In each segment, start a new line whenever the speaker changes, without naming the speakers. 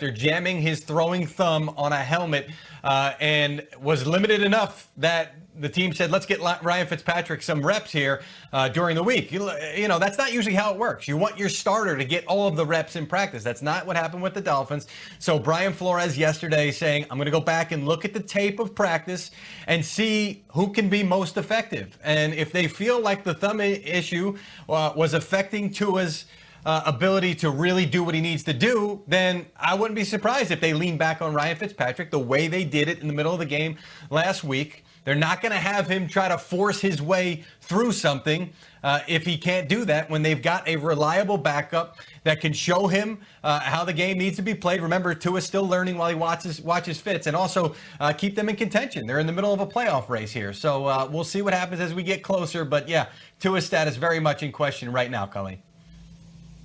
after jamming his throwing thumb on a helmet and was limited enough that the team said, let's get Ryan Fitzpatrick some reps here during the week. You know, that's not usually how it works. You want your starter to get all of the reps in practice. That's not what happened with the Dolphins. So Brian Flores yesterday saying, I'm going to go back and look at the tape of practice and see who can be most effective. And if they feel like the thumb issue was affecting Tua's ability to really do what he needs to do, then I wouldn't be surprised if they lean back on Ryan Fitzpatrick the way they did it in the middle of the game last week. They're not going to have him try to force his way through something if he can't do that when they've got a reliable backup that can show him how the game needs to be played. Remember, Tua's still learning while he watches Fitz, and also keep them in contention. They're in the middle of a playoff race here. So we'll see what happens as we get closer. But, yeah, Tua's status very much in question right now, Colleen.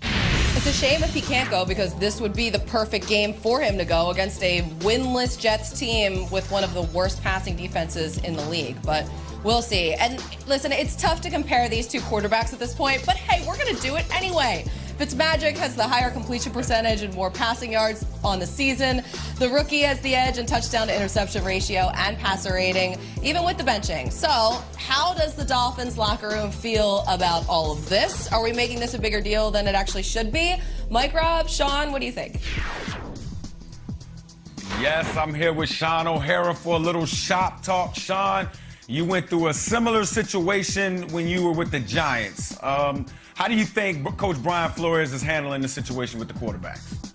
It's a shame if he can't go, because this would be the perfect game for him to go against a winless Jets team with one of the worst passing defenses in the league. But we'll see. And listen, it's tough to compare these two quarterbacks at this point, but hey, we're going to do it anyway. Fitzmagic has the higher completion percentage and more passing yards on the season. The rookie has the edge in touchdown to interception ratio and passer rating, even with the benching. So how does the Dolphins locker room feel about all of this? Are we making this a bigger deal than it actually should be? Mike, Rob, Shaun, what do you think?
Yes, I'm here with Shaun O'Hara for a little shop talk. Shaun, you went through a similar situation when you were with the Giants. How do you think Coach Brian Flores is handling the situation with the quarterbacks?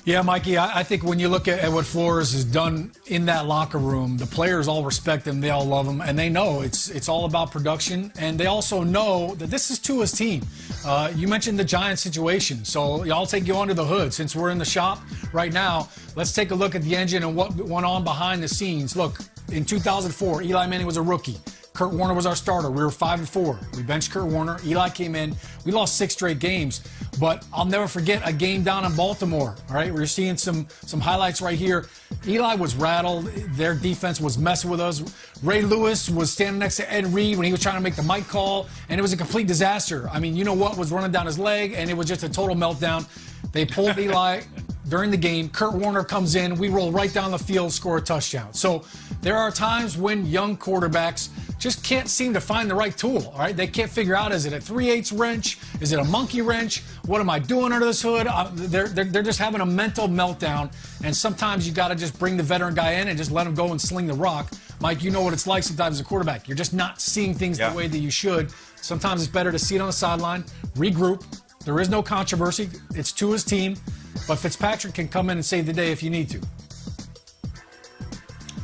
Yeah, Mikey, I think when you look at what Flores has done in that locker room, the players all respect him, they all love him, and they know it's all about production, and they also know that this is Tua's team. You mentioned the Giants situation, so I'll take you under the hood. Since we're in the shop right now, let's take a look at the engine and what went on behind the scenes. Look, in 2004, Eli Manning was a rookie. Kurt Warner was our starter. We were 5-4. We benched Kurt Warner. Eli came in. We lost 6 straight games. But I'll never forget a game down in Baltimore. All right, we're seeing some highlights right here. Eli was rattled. Their defense was messing with us. Ray Lewis was standing next to Ed Reed when he was trying to make the mic call, and it was a complete disaster. I mean, you know what was running down his leg, and it was just a total meltdown. They pulled Eli during the game. Kurt Warner comes in. We roll right down the field, score a touchdown. So there are times when young quarterbacks just can't seem to find the right tool, all right? They can't figure out, is it a 3/8 wrench? Is it a monkey wrench? What am I doing under this hood? They're just having a mental meltdown, and sometimes you got to just bring the veteran guy in and just let him go and sling the rock. Mike, you know what it's like sometimes as a quarterback. You're just not seeing things the way that you should. Sometimes it's better to see it on the sideline, regroup. There is no controversy. It's to his team, but Fitzpatrick can come in and save the day if you need to.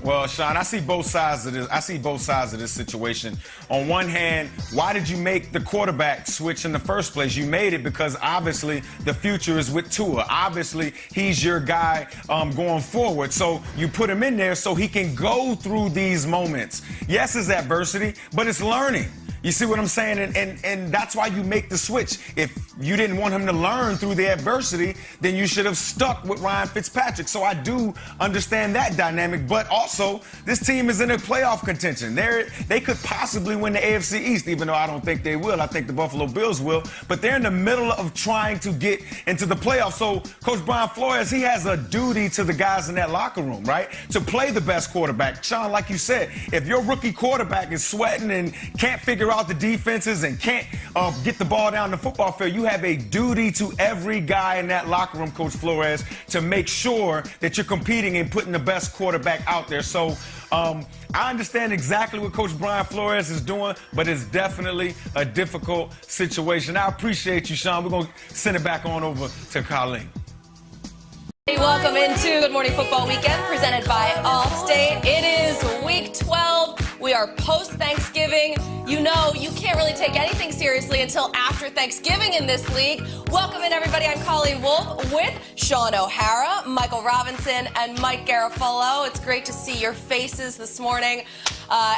Well, Shaun, I see both sides of this. I see both sides of this situation. On one hand, why did you make the quarterback switch in the first place? You made it because obviously the future is with Tua. Obviously, he's your guy going forward. So you put him in there so he can go through these moments. Yes, it's adversity, but it's learning. You see what I'm saying? And that's why you make the switch. If you didn't want him to learn through the adversity, then you should have stuck with Ryan Fitzpatrick. So I do understand that dynamic. But also, this team is in a playoff contention. They could possibly win the AFC East, even though I don't think they will. I think the Buffalo Bills will. But they're in the middle of trying to get into the playoffs. So Coach Brian Flores, he has a duty to the guys in that locker room, right? To play the best quarterback. Shaun, like you said, if your rookie quarterback is sweating and can't figure out the defenses and can't get the ball down the football field, you have a duty to every guy in that locker room, Coach Flores, to make sure that you're competing and putting the best quarterback out there. So I understand exactly what Coach Brian Flores is doing, but it's definitely a difficult situation. I appreciate you, Shaun. We're going to send it back on over to Colleen.
Welcome into Good Morning Football Weekend, presented by Allstate. It is Week 12. We are post-Thanksgiving. You know, you can't really take anything seriously until after Thanksgiving in this league. Welcome in, everybody. I'm Colleen Wolfe with Shaun O'Hara, Michael Robinson, and Mike Garafolo. It's great to see your faces this morning.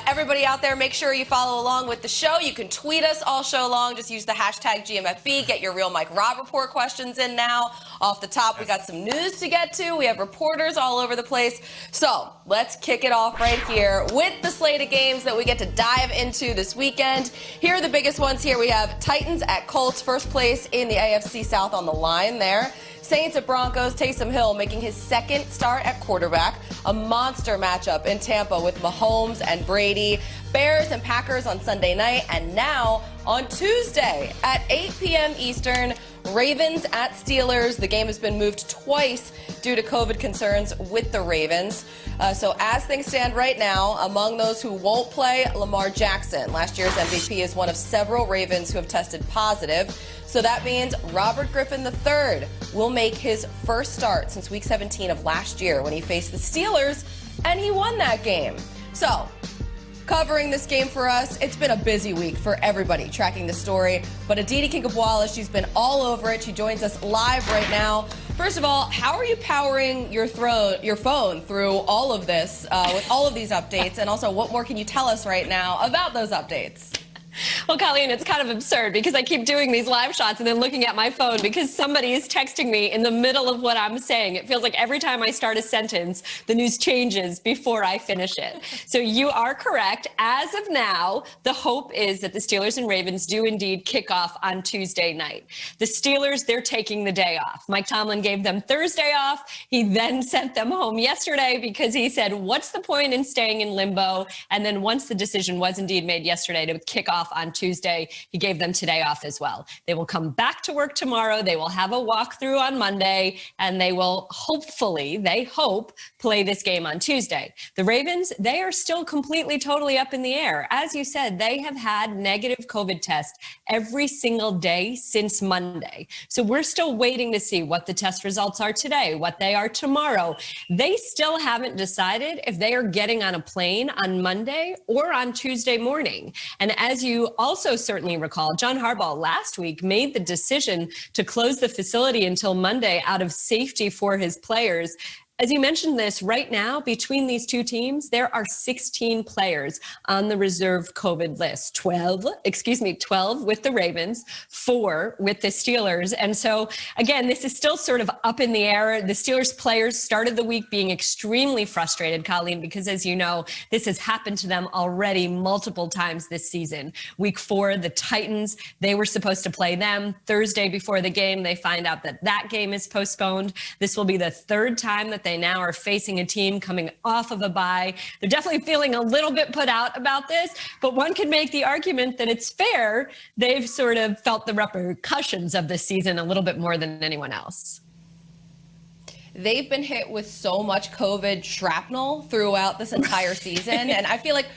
Everybody out there, make sure you follow along with the show. You can tweet us all show long. Just use the hashtag GMFB. Get your Real Mike Rob Report questions in now. Off the top, we got some news to get to. We have reporters all over the place. So let's kick it off right here with the slate of games. games that we get to dive into this weekend. Here are the biggest ones here. We have Titans at Colts, first place in the AFC South on the line there. Saints at Broncos, Taysom Hill making his second start at quarterback. A monster matchup in Tampa with Mahomes and Brady. Bears and Packers on Sunday night. And now on Tuesday at 8 p.m. Eastern, Ravens at Steelers. The game has been moved twice due to COVID concerns with the Ravens. So as things stand right now, among those who won't play, Lamar Jackson. Last year's MVP is one of several Ravens who have tested positive. So that means Robert Griffin III will make his first start since Week 17 of last year when he faced the Steelers, and he won that game. So, covering this game for us, it's been a busy week for everybody tracking the story. But Aditi Kinkhabwala, she's been all over it. She joins us live right now. First of all, how are you powering your phone through all of this with all of these updates? And also, what more can you tell us right now about those updates?
Well, Colleen, it's kind of absurd because I keep doing these live shots and then looking at my phone because somebody is texting me in the middle of what I'm saying. It feels like every time I start a sentence, the news changes before I finish it. So you are correct. As of now, the hope is that the Steelers and Ravens do indeed kick off on Tuesday night. The Steelers, they're taking the day off. Mike Tomlin gave them Thursday off. He then sent them home yesterday because he said, what's the point in staying in limbo? And then once the decision was indeed made yesterday to kick off on Tuesday, he gave them today off as well. They will come back to work tomorrow. They will have a walkthrough on Monday, and they will hopefully, they hope, play this game on Tuesday. The Ravens, they are still completely, totally up in the air. As you said, they have had negative COVID tests every single day since Monday. So we're still waiting to see what the test results are today, what they are tomorrow. They still haven't decided if they are getting on a plane on Monday or on Tuesday morning. And as you also certainly recall, John Harbaugh last week made the decision to close the facility until Monday out of safety for his players. As you mentioned this, right now, between these two teams, there are 16 players on the reserve COVID list. 12 with the Ravens, 4 with the Steelers. And so, again, this is still sort of up in the air. The Steelers players started the week being extremely frustrated, Colleen, because as you know, this has happened to them already multiple times this season. Week 4, the Titans, they were supposed to play them. Thursday before the game, they find out that that game is postponed. This will be the third time that they now are facing a team coming off of a bye. They're definitely feeling a little bit put out about this, but one could make the argument that it's fair. They've sort of felt the repercussions of this season a little bit more than anyone else.
They've been hit with so much COVID shrapnel throughout this entire season, and I feel like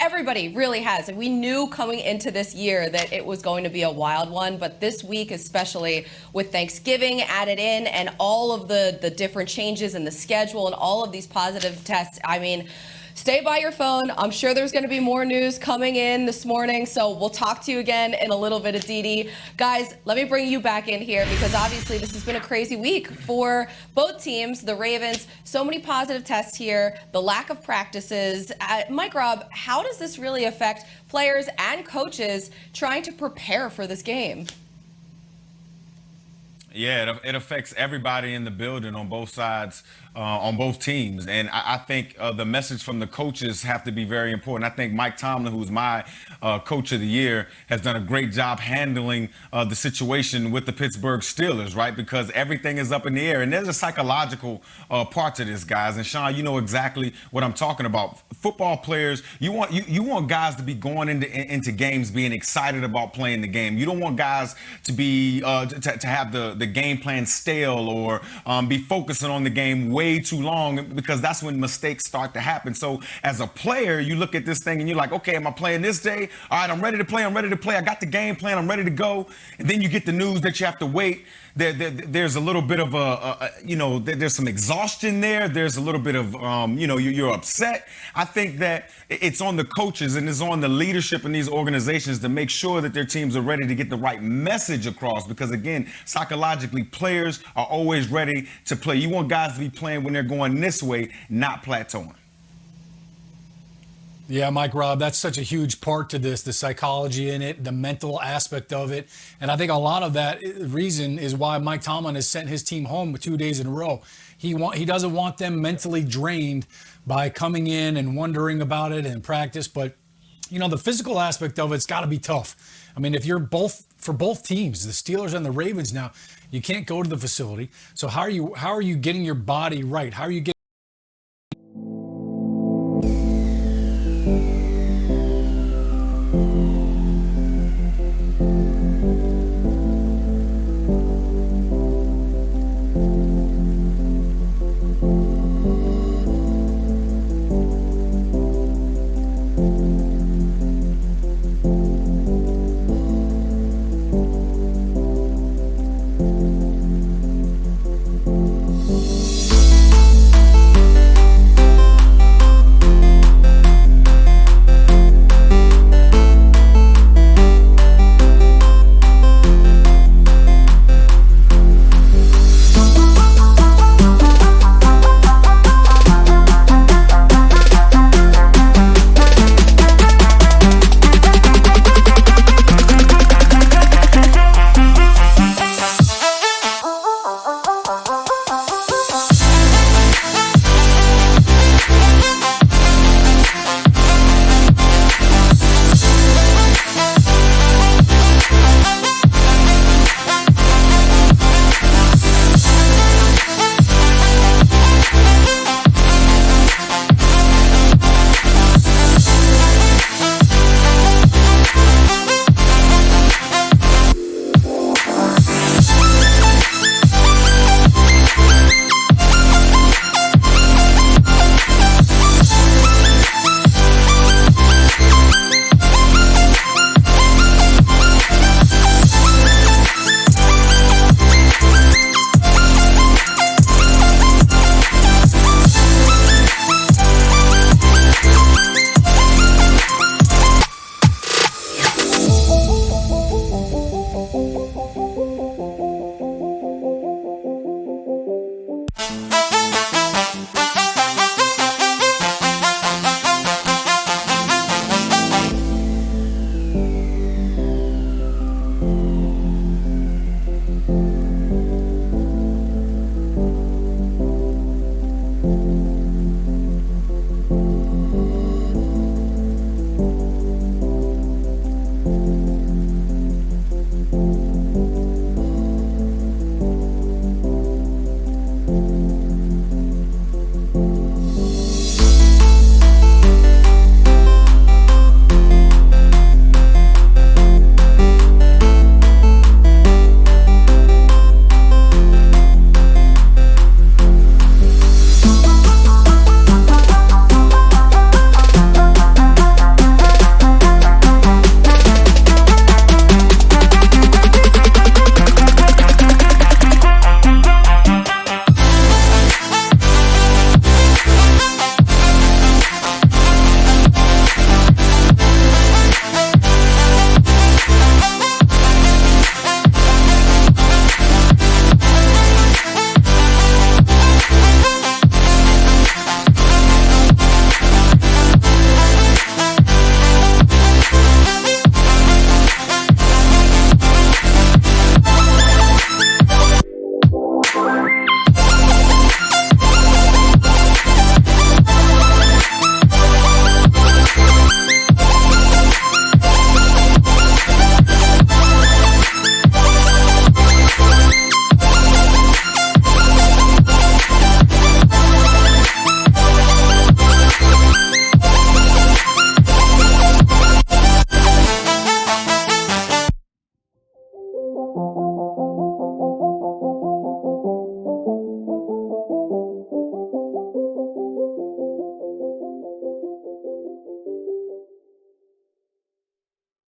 everybody really has. We knew coming into this year that it was going to be a wild one, but this week, especially with Thanksgiving added in and all of the different changes in the schedule and all of these positive tests, I mean, stay by your phone. I'm sure there's going to be more news coming in this morning, so we'll talk to you again in a little bit, Aditi. Guys, let me bring you back in here because obviously this has been a crazy week for both teams, the Ravens. So many positive tests here, the lack of practices. Mike Robb, how does this really affect players and coaches trying to prepare for this game?
Yeah, it affects everybody in the building on both sides, on both teams. And I think the message from the coaches have to be very important. I think Mike Tomlin, who's my coach of the year, has done a great job handling the situation with the Pittsburgh Steelers, right? Because everything is up in the air. And there's a psychological part to this, guys. And Shaun, you know exactly what I'm talking about. Football players, you want guys to be going into games being excited about playing the game. You don't want guys to be to have the game plan stale or be focusing on the game way too long, because that's when mistakes start to happen. So as a player, you look at this thing and you're like, okay, am I playing this day? All right, I'm ready to play. I got the game plan. I'm ready to go. And then you get the news that you have to wait. There's a little bit of there's some exhaustion there. There's a little bit of, you're upset. I think that it's on the coaches and it's on the leadership in these organizations to make sure that their teams are ready to get the right message across. Because again, psychologically, players are always ready to play. You want guys to be playing when they're going this way, not plateauing.
Yeah, Mike Rob, that's such a huge part to this, the psychology in it, the mental aspect of it. And I think a lot of that reason is why Mike Tomlin has sent his team home 2 days in a row. He doesn't want them mentally drained by coming in and wondering about it and practice. But, you know, the physical aspect of it's got to be tough. I mean, if you're for both teams, the Steelers and the Ravens now, you can't go to the facility. So how are you getting your body right? How are you getting